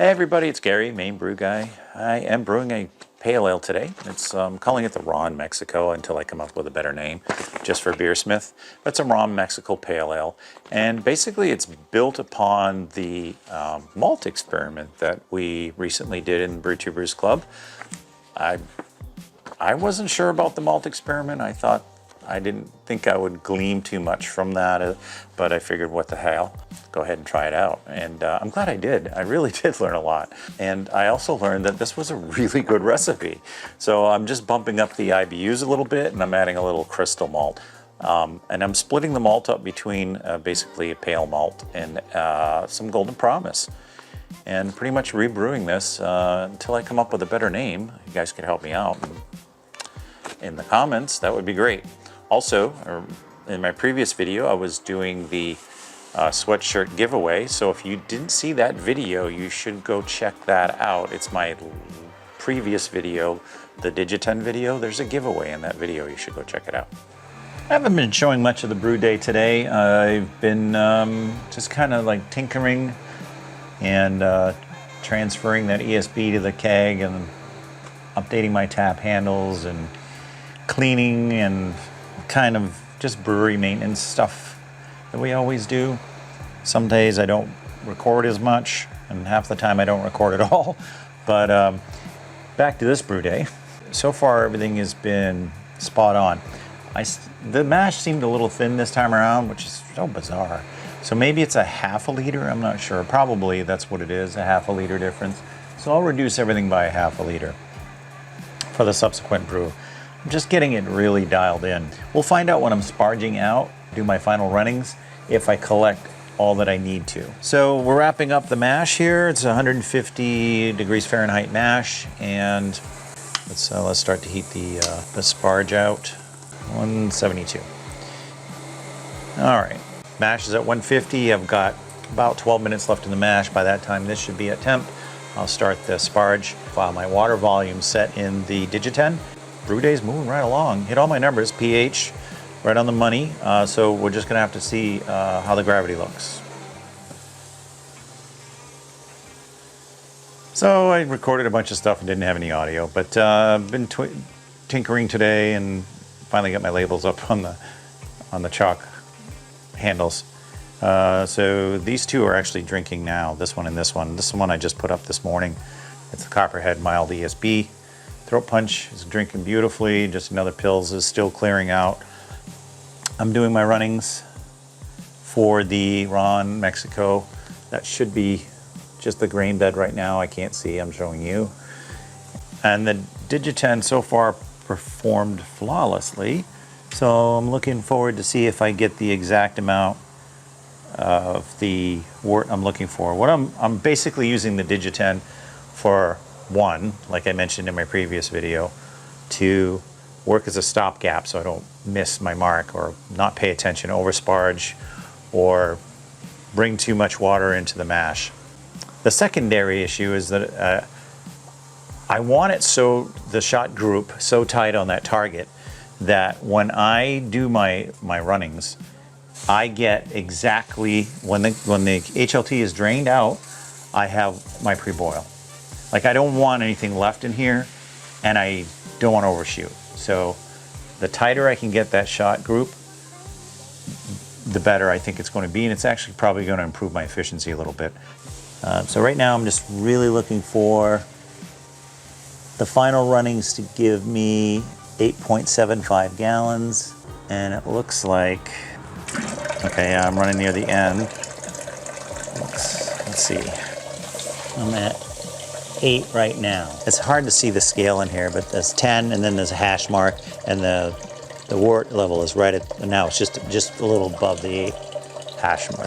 Hey everybody, it's Gary, main brew guy. I am brewing a pale ale today. It's calling it the Ron Mexico until I come up with a better name, just for Beersmith. But it's a Ron Mexico pale ale, and basically it's built upon the malt experiment that we recently did in Brew Tubers Club. I wasn't sure about the malt experiment. I didn't think I would glean too much from that, but I figured, what the hell, go ahead and try it out. And I'm glad I did. I really did learn a lot. And I also learned that this was a really good recipe. So I'm just bumping up the IBUs a little bit, and I'm adding a little crystal malt. And I'm splitting the malt up between basically a pale malt and some Golden Promise. And pretty much rebrewing this until I come up with a better name. You guys can help me out in the comments. That would be great. Also, in my previous video, I was doing the sweatshirt giveaway. So if you didn't see that video, you should go check that out. It's my previous video, the Digiten video. There's a giveaway in that video. You should go check it out. I haven't been showing much of the Brewday today. I've been just kind of like tinkering and transferring that ESB to the keg and updating my tap handles and cleaning and kind of just brewery maintenance stuff that we always do. Some days I don't record as much, and half the time I don't record at all. But back to this brew day. So far everything has been spot on. The mash seemed a little thin this time around, which is so bizarre. So maybe it's a half a liter, I'm not sure. Probably that's what it is, a half a liter difference. So I'll reduce everything by a half a liter for the subsequent brew. I'm just getting it really dialed in. We'll find out when I'm sparging out, do my final runnings, if I collect all that I need to. So we're wrapping up the mash here. It's 150 degrees Fahrenheit mash, and let's start to heat the sparge out. 172. All right, mash is at 150. I've got about 12 minutes left in the mash. By that time, this should be at temp. I'll start the sparge. While my water volume set in the Digiten. Brewday's moving right along. Hit all my numbers, pH, right on the money. So we're just gonna have to see how the gravity looks. So I recorded a bunch of stuff and didn't have any audio, but I've been tinkering today and finally got my labels up on the chalk handles. So these two are actually drinking now, this one and this one. This one I just put up this morning. It's the Copperhead Mild ESB. Throat Punch is drinking beautifully. Just another Pils is still clearing out. I'm doing my runnings for the Ron Mexico. That should be just the grain bed right now. I can't see, I'm showing you. And the Digiten so far performed flawlessly. So I'm looking forward to see if I get the exact amount of the wort I'm looking for. I'm basically using the Digiten for one, like I mentioned in my previous video, to work as a stopgap so I don't miss my mark or not pay attention, oversparge, or bring too much water into the mash. The secondary issue is that I want it so the shot group so tight on that target that when I do my runnings, I get exactly, when the HLT is drained out, I have my pre-boil. Like, I don't want anything left in here, and I don't want to overshoot. So the tighter I can get that shot group, the better I think it's going to be, and it's actually probably going to improve my efficiency a little bit. So right now I'm just really looking for the final runnings to give me 8.75 gallons, and it looks like, okay, yeah, I'm running near the end. Let's see, I'm at 8 right now. It's hard to see the scale in here, but there's 10, and then there's a hash mark, and the wort level is right at, now it's just a little above the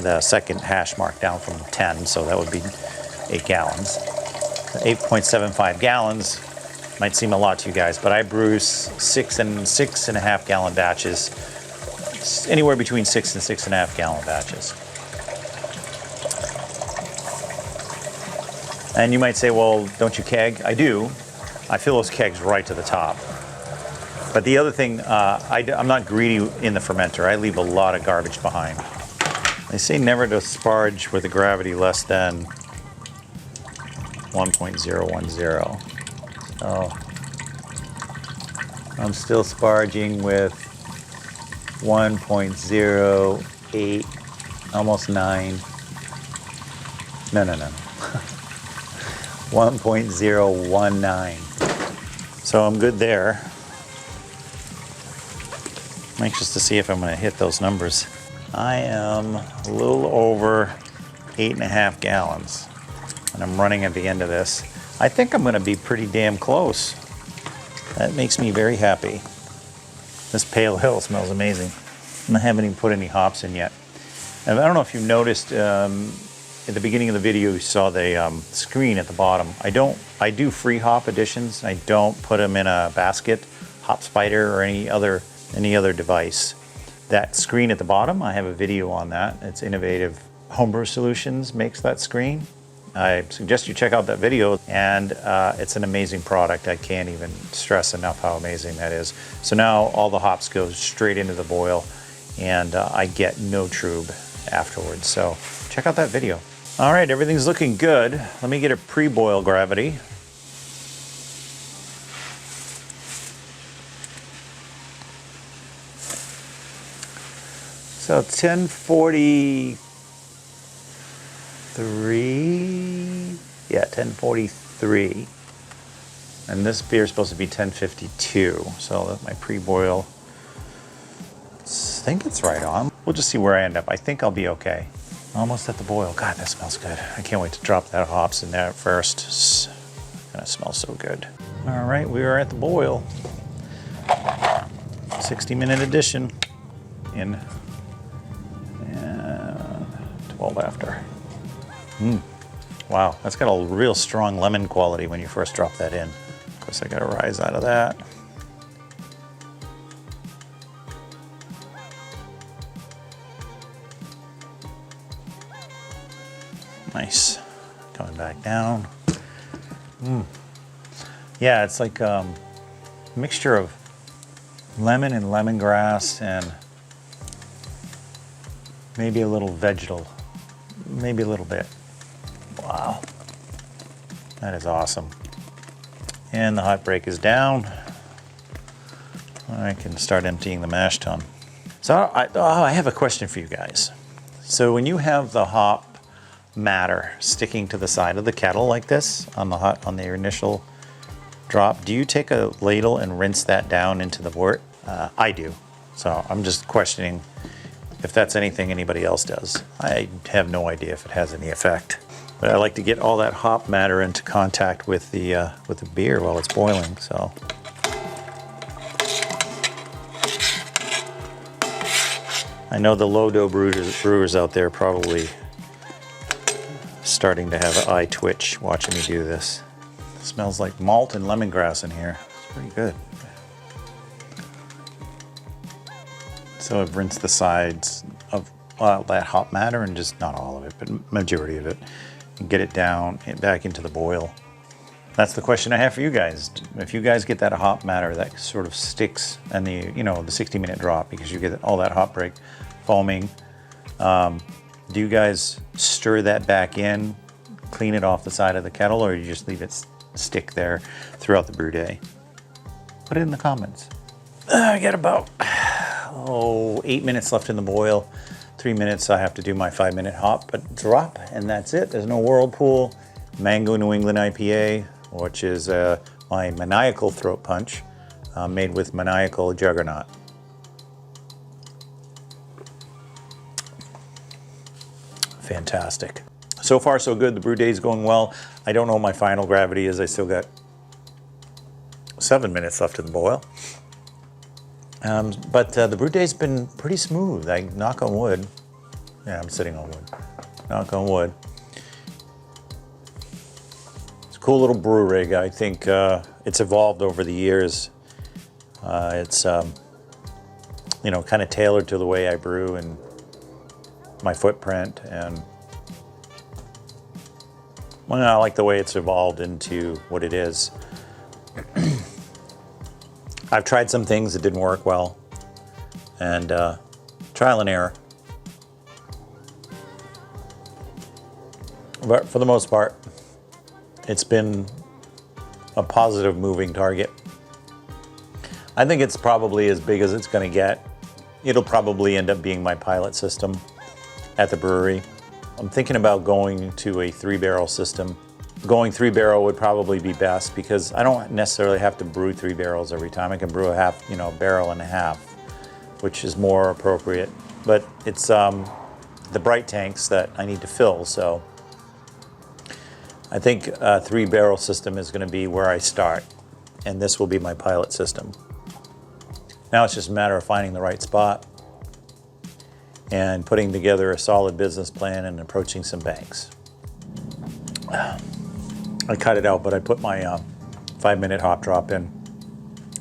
the second hash mark down from 10, so that would be 8 gallons. 8.75 gallons might seem a lot to you guys, but I brew 6 and a half gallon batches, anywhere between 6 and 6.5 gallon batches. And you might say, well, don't you keg? I do. I fill those kegs right to the top. But the other thing, I'm not greedy in the fermenter. I leave a lot of garbage behind. They say never to sparge with a gravity less than 1.010. So I'm still sparging with 1.08, almost 9. No. 1.019. So I'm good there. I'm anxious to see if I'm going to hit those numbers. I am a little over 8.5 gallons, and I'm running at the end of this. I think I'm going to be pretty damn close. That makes me very happy. This pale ale smells amazing. And I haven't even put any hops in yet. And I don't know if you noticed at the beginning of the video, you saw the screen at the bottom. I do free hop additions. I don't put them in a basket, Hop Spider, or any other device. That screen at the bottom, I have a video on that. It's Innovative Homebrew Solutions makes that screen. I suggest you check out that video, and it's an amazing product. I can't even stress enough how amazing that is. So now all the hops go straight into the boil, and I get no trub afterwards. So check out that video. All right, everything's looking good. Let me get a pre-boil gravity. So 1043, yeah, 1043. And this beer is supposed to be 1052. So my pre-boil, I think it's right on. We'll just see where I end up. I think I'll be okay. Almost at the boil. God, that smells good. I can't wait to drop that hops in there first. It's gonna smell so good. All right, we are at the boil. 60-minute addition in 12 after. Wow, that's got a real strong lemon quality when you first drop that in. Of course, I gotta rise out of that. Nice. Coming back down. Yeah, it's like a mixture of lemon and lemongrass and maybe a little vegetal. Maybe a little bit. Wow. That is awesome. And the hot break is down. I can start emptying the mash tun. So I have a question for you guys. So when you have the hop matter sticking to the side of the kettle like this on the initial drop, do you take a ladle and rinse that down into the wort? I do. So I'm just questioning if that's anything anybody else does. I have no idea if it has any effect. But I like to get all that hop matter into contact with the beer while it's boiling. So I know the low-dough brewers out there probably starting to have an eye twitch watching me do this. It smells like malt and lemongrass in here. It's pretty good. So I've rinsed the sides of that hop matter, and just not all of it, but majority of it, and get it down and back into the boil. That's the question I have for you guys. If you guys get that hop matter that sort of sticks in the 60-minute drop, because you get all that hop break foaming, do you guys stir that back in, clean it off the side of the kettle, or you just leave it stick there throughout the brew day? Put it in the comments. I got about 8 minutes left in the boil. 3 minutes I have to do my 5-minute hop drop, and that's it. There's no whirlpool. Mango New England IPA, which is my maniacal throat punch, made with maniacal juggernaut. Fantastic. So far so good. The brew day is going well. I don't know what my final gravity is. I still got 7 minutes left in the boil. But the brew day's been pretty smooth. I knock on wood. Yeah, I'm sitting on wood. Knock on wood. It's a cool little brew rig. I think it's evolved over the years. It's kind of tailored to the way I brew and my footprint, and I like the way it's evolved into what it is. I've tried some things that didn't work well, and trial and error. But for the most part, It's been a positive moving target. I think it's probably as big as it's going to get. It'll probably end up being my pilot system at the brewery. I'm thinking about going to a 3-barrel system. Going 3-barrel would probably be best because I don't necessarily have to brew 3 barrels every time. I can brew a half, a barrel and a half, which is more appropriate. But it's the bright tanks that I need to fill, so I think a 3-barrel system is going to be where I start, and this will be my pilot system. Now it's just a matter of finding the right spot and putting together a solid business plan and approaching some banks. I cut it out, but I put my 5-minute hop drop in.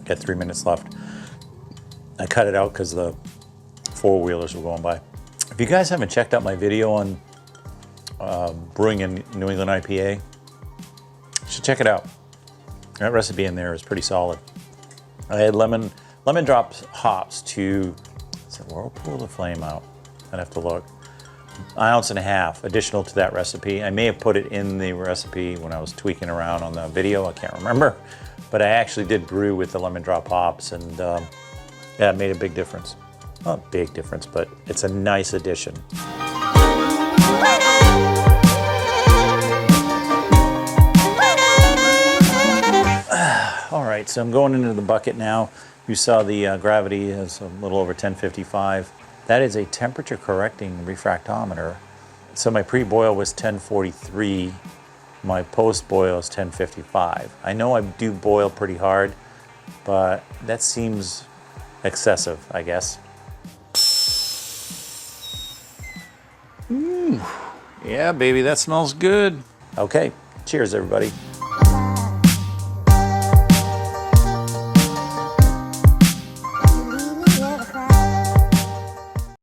Got 3 minutes left. I cut it out because the 4-wheelers were going by. If you guys haven't checked out my video on brewing in New England IPA, you should check it out. That recipe in there is pretty solid. I had lemon drop hops to, is it Whirlpool to Flame Out? I'd have to look. 1.5 ounces additional to that recipe. I may have put it in the recipe when I was tweaking around on the video, I can't remember. But I actually did brew with the lemon drop hops, and yeah, it made a big difference. Not a big difference, but it's a nice addition. All right, so I'm going into the bucket now. You saw the gravity is a little over 1055. That is a temperature correcting refractometer. So my pre-boil was 1043. My post-boil is 1055. I know I do boil pretty hard, but that seems excessive, I guess. Yeah, baby, that smells good. Okay, cheers, everybody.